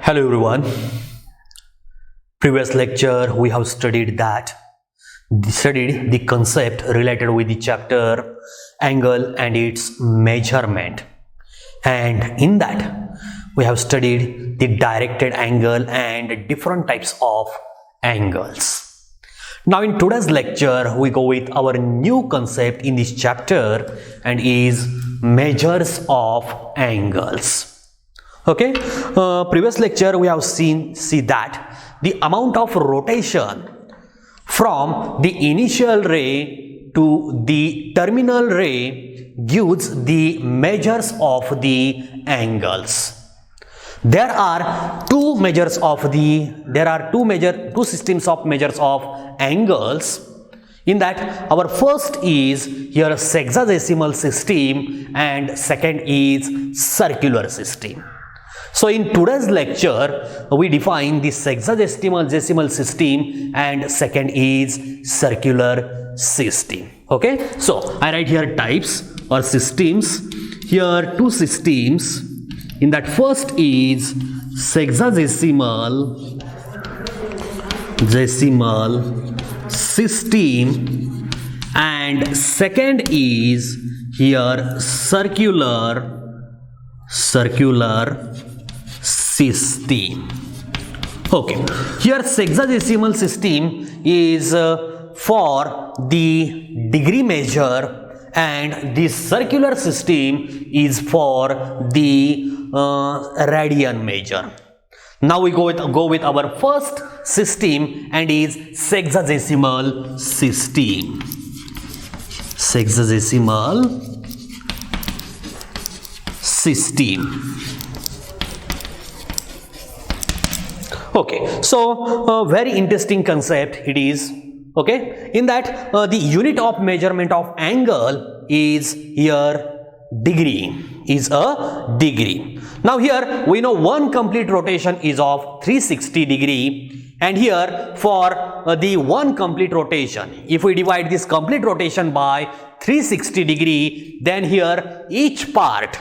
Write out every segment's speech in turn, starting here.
Hello everyone. Previous lecture we have studied the concept related with the chapter angle and its measurement, and in that we have studied the directed angle and different types of angles. Now in today's lecture we go with our new concept in this chapter and is measures of angles. Okay, previous lecture we have see that the amount of rotation from the initial ray to the terminal ray gives the measures of the angles. There are two systems of measures of angles. In that, our first is here sexagesimal system and second is circular system. So in today's lecture, we define the sexagesimal system and second is circular system. Okay, so I write here types or systems. Here two systems. In that first is sexagesimal system and second is here circular system. Okay, here sexagesimal system is for the degree measure and the circular system is for the radian measure. Now we go with our first system and is sexagesimal system. Sexagesimal system. Okay, so very interesting concept it is. Okay, in that the unit of measurement of angle is here degree, is a degree. Now here we know one complete rotation is of 360 degree, and here for the one complete rotation, if we divide this complete rotation by 360 degree, then here each part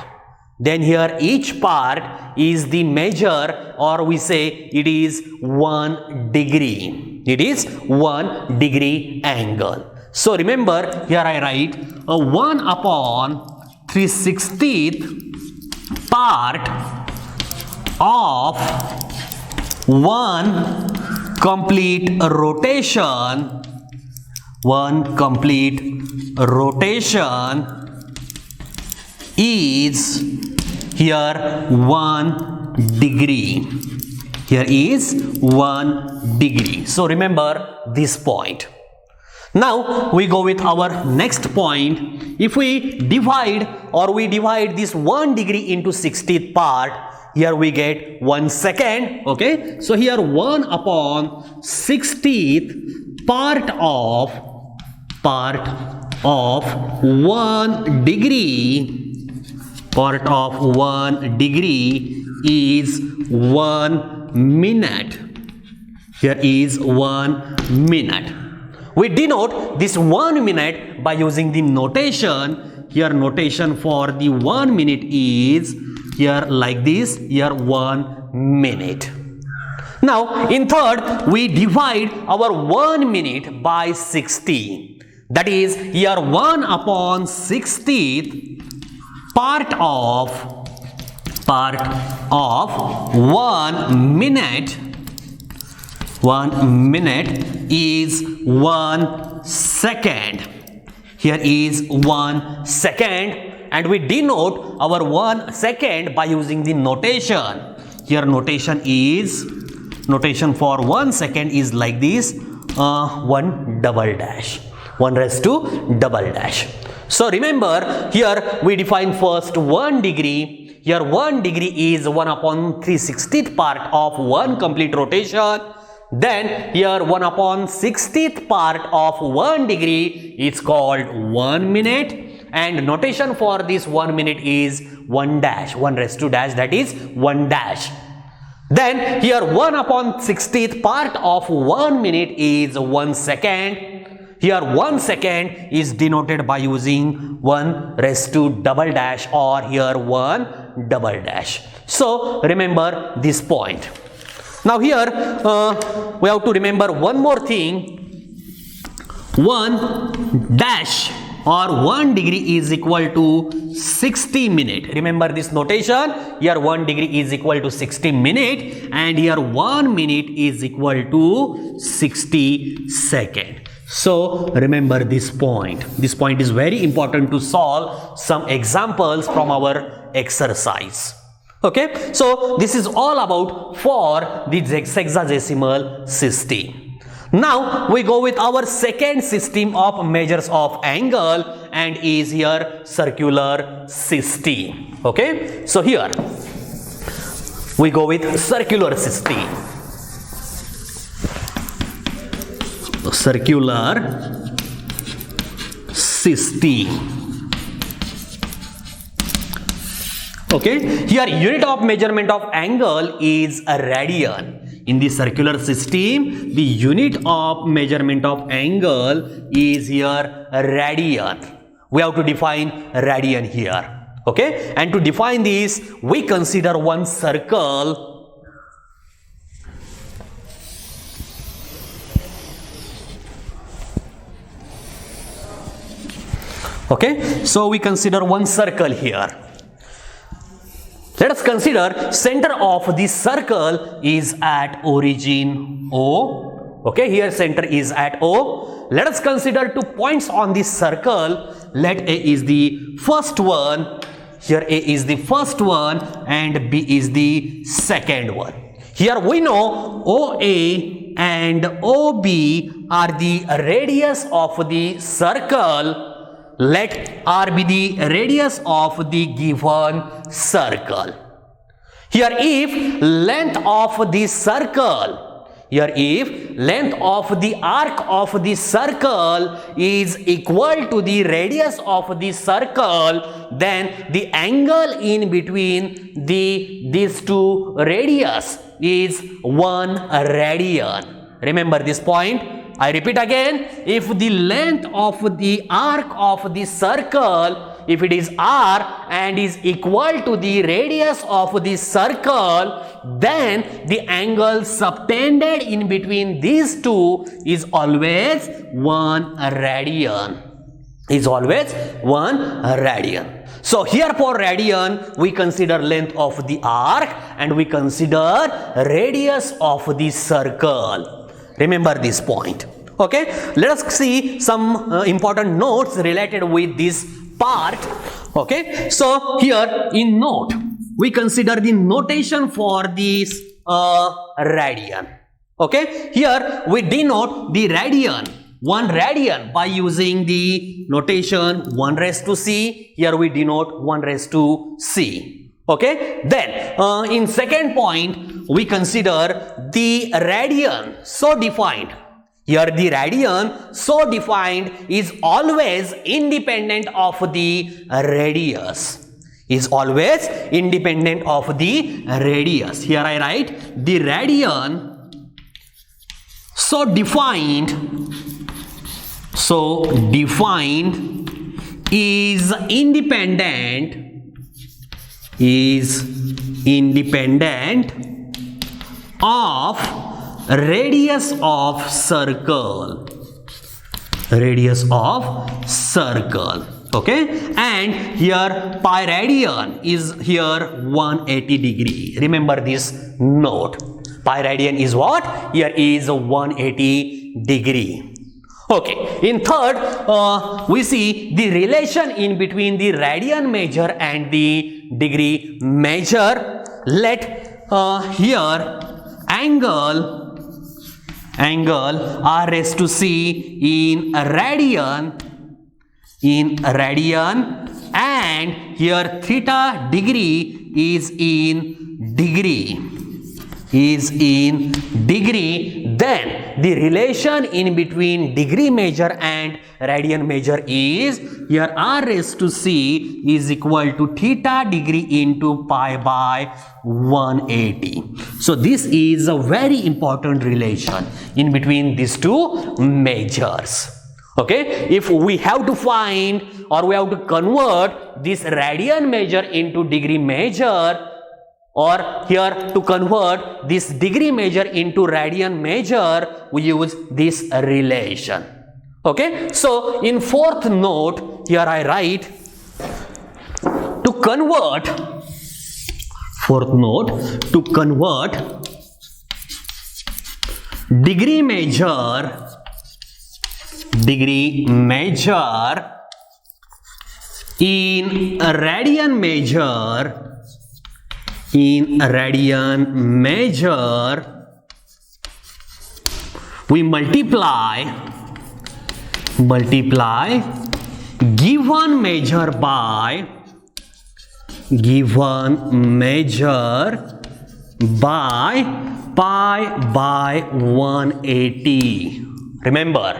is the measure, or we say it is 1 degree. It is 1 degree angle. So remember, here I write a 1 upon 3/60th part of one complete rotation. One complete rotation is here 1 degree. Here is 1 degree. So remember this point. Now we go with our next point. If we divide this 1 degree into 60th part, here we get 1 second. Okay, so here 1 upon 60th part of 1 degree. Part of 1 degree is 1 minute. Here is 1 minute. We denote this 1 minute by using the notation. Here notation for the 1 minute is here like this, here 1 minute. Now in third, we divide our 1 minute by 60. That is here 1 upon 60th part of 1 minute. 1 minute is 1 second. Here is 1 second, and we denote our 1 second by using the notation. Here notation for 1 second is like this, 1 double dash, 1 raised to double dash. So remember, here we define first 1 degree. Here 1 degree is 1 upon 3/60th part of one complete rotation. Then here 1 upon 60th part of 1 degree is called 1 minute, and notation for this 1 minute is 1 dash, 1 raised to dash, that is 1 dash. Then here 1 upon 60th part of 1 minute is 1 second. Here 1 second is denoted by using 1 raised to double dash, or here 1 double dash. So remember this point. Now here we have to remember one more thing. 1 dash or 1 degree is equal to 60 minute. Remember this notation. Here 1 degree is equal to 60 minute and here 1 minute is equal to 60 second. So remember this point. This point is very important to solve some examples from our exercise. Okay, so this is all about for the hexadecimal system. Now we go with our second system of measures of angle and is here circular system. Okay, so here we go with circular system. Circular system. Okay, here unit of measurement of angle is a radian. In the circular system, the unit of measurement of angle is here a radian. We have to define radian here. Okay, and to define this, we consider one circle. Okay, so we consider one circle here. Let us consider center of this circle is at origin O. Okay, here center is at O. Let us consider 2 points on this circle. Let A is the first one. Here A is the first one and B is the second one. Here we know OA and OB are the radius of the circle. Let R be the radius of the given circle. Here if length of the circle, if length of the arc of the circle is equal to the radius of the circle, then the angle in between these two radius is 1 radian. Remember this point. I repeat again, if the length of the arc of the circle, if it is R and is equal to the radius of the circle, then the angle subtended in between these two is always 1 radian. Is always 1 radian. So here for radian, we consider length of the arc and we consider radius of the circle. Remember this point. Okay, let us see some important notes related with this part. Okay, so here in note, we consider the notation for this radian. Okay, here we denote the radian, 1 radian by using the notation 1 raised to c. Here we denote 1 raised to c. Okay, then in second point, we consider the radian so defined. Here the radian so defined is always independent of the radius. Is always independent of the radius. Here I write the radian so defined is independent of radius of circle. Okay, and here pi radian is here 180 degree. Remember this note. Pi radian is what? Here is 180 degree. Okay, in third, we see the relation in between the radian measure and the degree measure. Let here angle R raised to c in radian, and here theta degree is in degree. Then the relation in between degree measure and radian measure is here R raised to c is equal to theta degree into pi by 180. So this is a very important relation in between these two measures. Okay, if we have to find or we have to convert this radian measure into degree measure, or here to convert this degree measure into radian measure, we use this relation. Okay, so in fourth note, here I write to convert, fourth note, to convert degree measure in radian measure, we multiply given measure by pi by 180. Remember,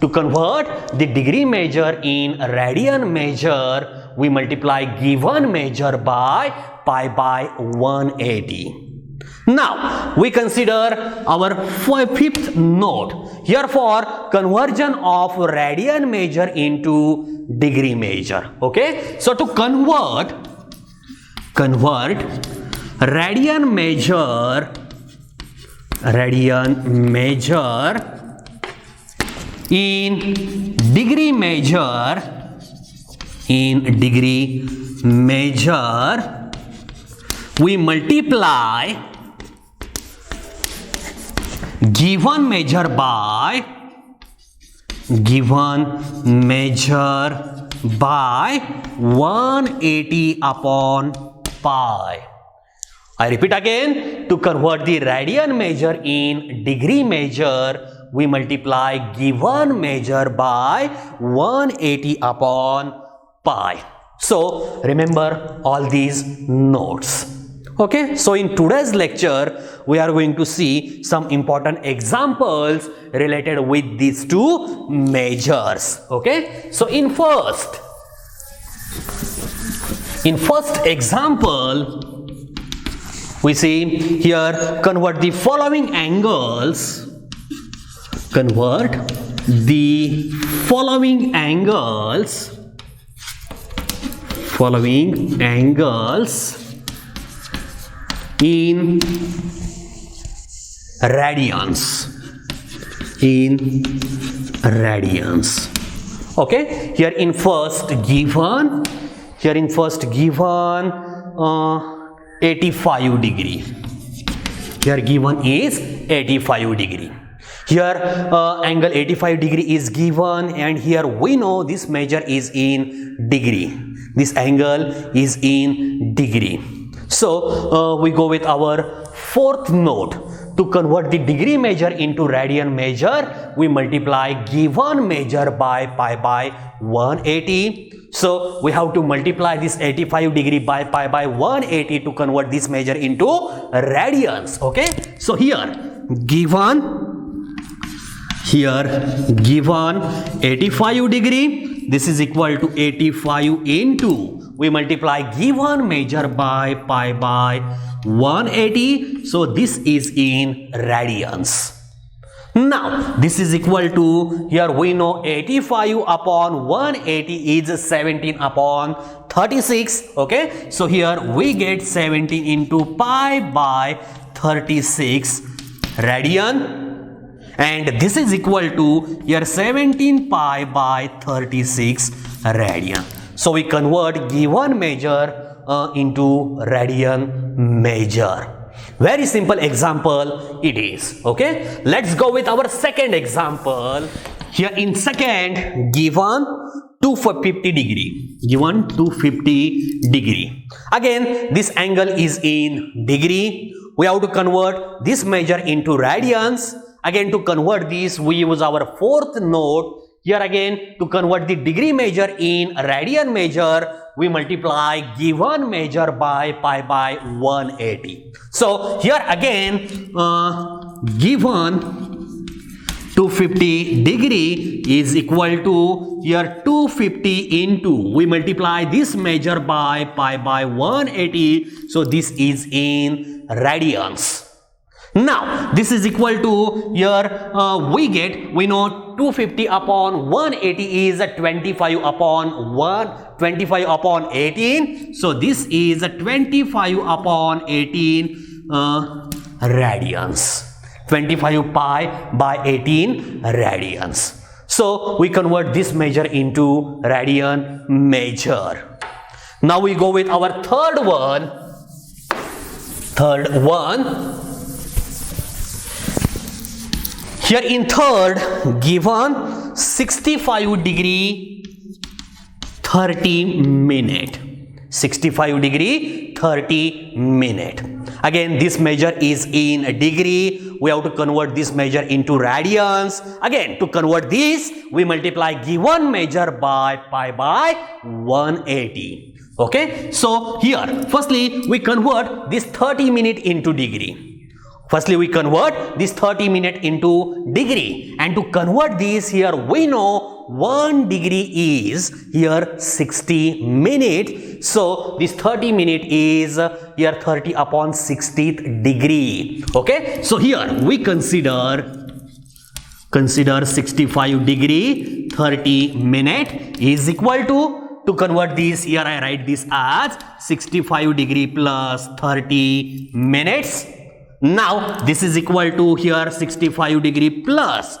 to convert the degree measure in radian measure, we multiply given measure by pi by 180. Now, we consider our fifth note. Here for conversion of radian measure into degree measure. Okay, so to convert radian measure in degree measure, we multiply given measure by 180 upon pi. I repeat again, to convert the radian measure in degree measure, we multiply given measure by 180 upon pi. So remember all these notes. Okay, so in today's lecture, we are going to see some important examples related with these two measures. Okay, so in first example, we see here, convert the following angles in radians. Okay, here in first given 85 degree. Here given is 85 degree. Here angle 85 degree is given, and here we know this measure is in degree. This angle is in degree. So we go with our fourth note. To convert the degree measure into radian measure, we multiply given measure by pi by 180. So we have to multiply this 85 degree by pi by 180 to convert this measure into radians. Okay, so here given 85 degree, this is equal to 85 into, we multiply given measure by pi by 180, so this is in radians. Now this is equal to, here we know 85 upon 180 is 17 upon 36. Okay, so here we get 17 into pi by 36 radian, and this is equal to here 17 pi by 36 radian. So we convert given measure into radian measure. Very simple example it is. Okay, let's go with our second example. Here in second, given 250 degree. Again, this angle is in degree. We have to convert this measure into radians. Again, to convert this, we use our fourth note. Here again, to convert the degree measure in radian measure, we multiply given measure by pi by 180. So here again, given 250 degree is equal to here 250 into, we multiply this measure by pi by 180. So this is in radians. Now this is equal to here we know 250 upon 180 is 25 upon 18. So this is 25 upon 18 radians. 25 pi by 18 radians. So we convert this measure into radian measure. Now we go with our third one. Here in third, given 65 degree 30 minute. 65 degree 30 minute. Again, this measure is in degree. We have to convert this measure into radians. Again, to convert this, we multiply given measure by pi by 180. Okay, so here, firstly, we convert this 30 minute into degree. Firstly, we convert this 30 minute into degree. And to convert this, here we know 1 degree is here 60 minutes. So this 30 minute is here 30 upon 60th degree. Okay, so here we consider 65 degree 30 minute is equal to convert this, here I write this as 65 degree plus 30 minutes. Now this is equal to here 65 degree plus,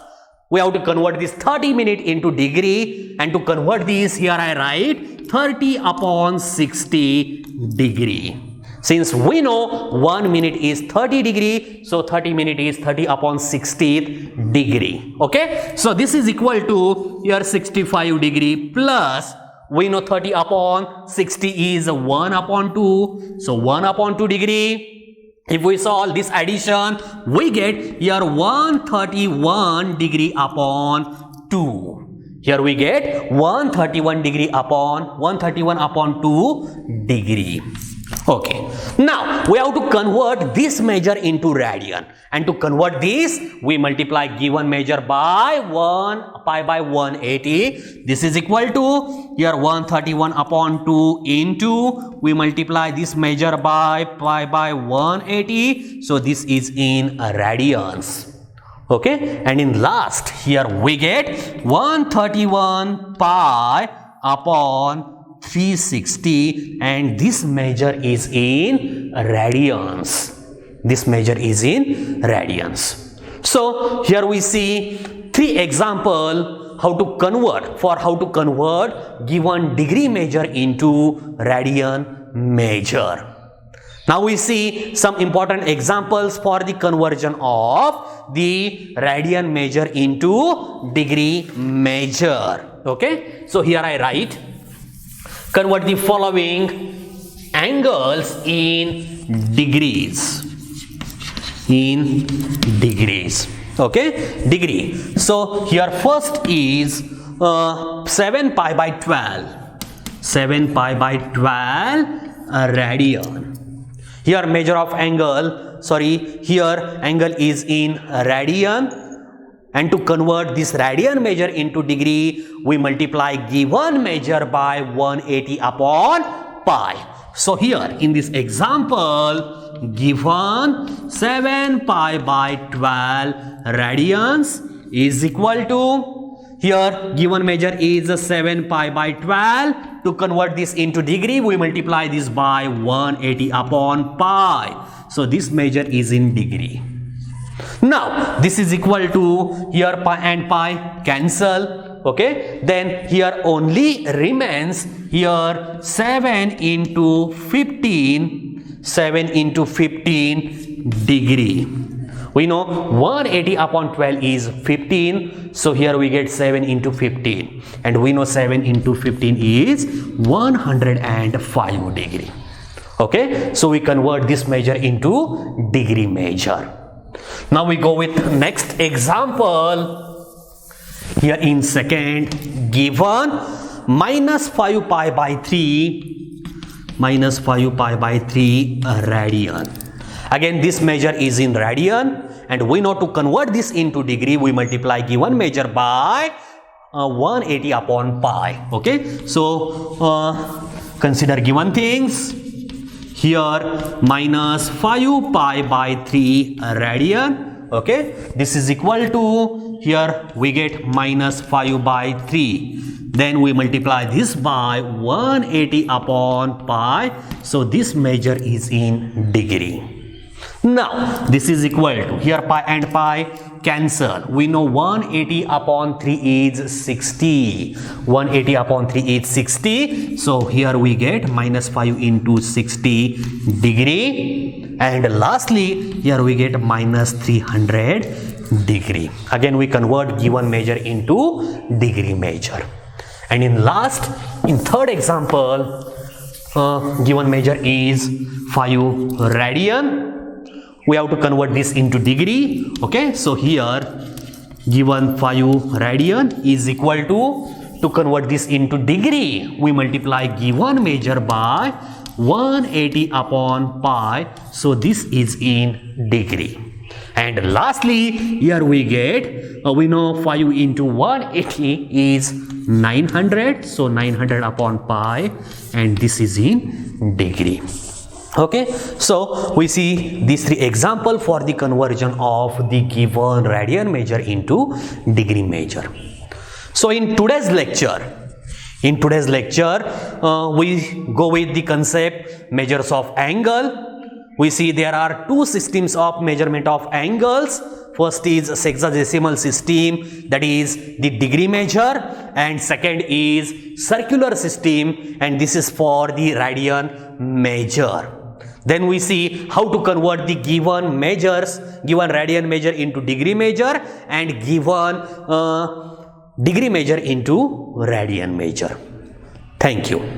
we have to convert this 30 minute into degree, and to convert this, here I write 30 upon 60 degree. Since we know 1 minute is 30 degree, so 30 minute is 30 upon 60th degree. Okay, so this is equal to here 65 degree plus, we know 30 upon 60 is 1 upon 2, so 1 upon 2 degree. If we solve this addition, we get here 131 degree upon 2. Here we get 131 degree upon 2 degree. Okay, now we have to convert this measure into radian, and to convert this, we multiply given measure by pi by 180. This is equal to here 131 upon 2 into, we multiply this measure by pi by 180. So this is in radians. Okay, and in last, here we get 131 pi upon 360, and this measure is in radians. This measure is in radians. So here we see 3 examples how to convert given degree measure into radian measure. Now we see some important examples for the conversion of the radian measure into degree measure. Okay, so here I write, convert the following angles in degrees. Okay, degree. So here first is 7 pi by 12. 7 pi by 12 radian. Here measure of angle, here angle is in radian. And to convert this radian measure into degree, we multiply given measure by 180 upon pi. So here in this example, given 7 pi by 12 radians is equal to, here given measure is 7 pi by 12. To convert this into degree, we multiply this by 180 upon pi. So this measure is in degree. Now this is equal to, here pi and pi cancel. Okay, then here only remains here 7 into 15 degree. We know 180 upon 12 is 15, so here we get 7 into 15, and we know 7 into 15 is 105 degree. Okay, so we convert this measure into degree measure. Now we go with next example. Here in second, given minus 5 pi by 3 radian. Again, this measure is in radian, and we know to convert this into degree, we multiply given measure by 180 upon pi. Okay, so consider given things. Here minus 5 pi by 3 radian. Okay, this is equal to here we get minus 5 by 3. Then we multiply this by 180 upon pi. So this measure is in degree. Now this is equal to, here pi and pi cancel. We know 180 upon 3 is 60. 180 upon 3 is 60. So here we get minus 5 into 60 degree. And lastly, here we get minus 300 degree. Again, we convert given measure into degree measure. And in third example, given measure is 5 radian. We have to convert this into degree. Okay, so here given 5 radian is equal to convert this into degree, we multiply given measure by 180 upon pi. So this is in degree. And lastly, here we get, we know 5 into 180 is 900. So 900 upon pi, and this is in degree. Okay, so we see these three examples for the conversion of the given radian measure into degree measure. So in today's lecture, we go with the concept measures of angle. We see there are two systems of measurement of angles. First is sexagesimal system, that is the degree measure, and second is circular system, and this is for the radian measure. Then we see how to convert the given radian measure into degree measure, and given degree measure into radian measure. Thank you.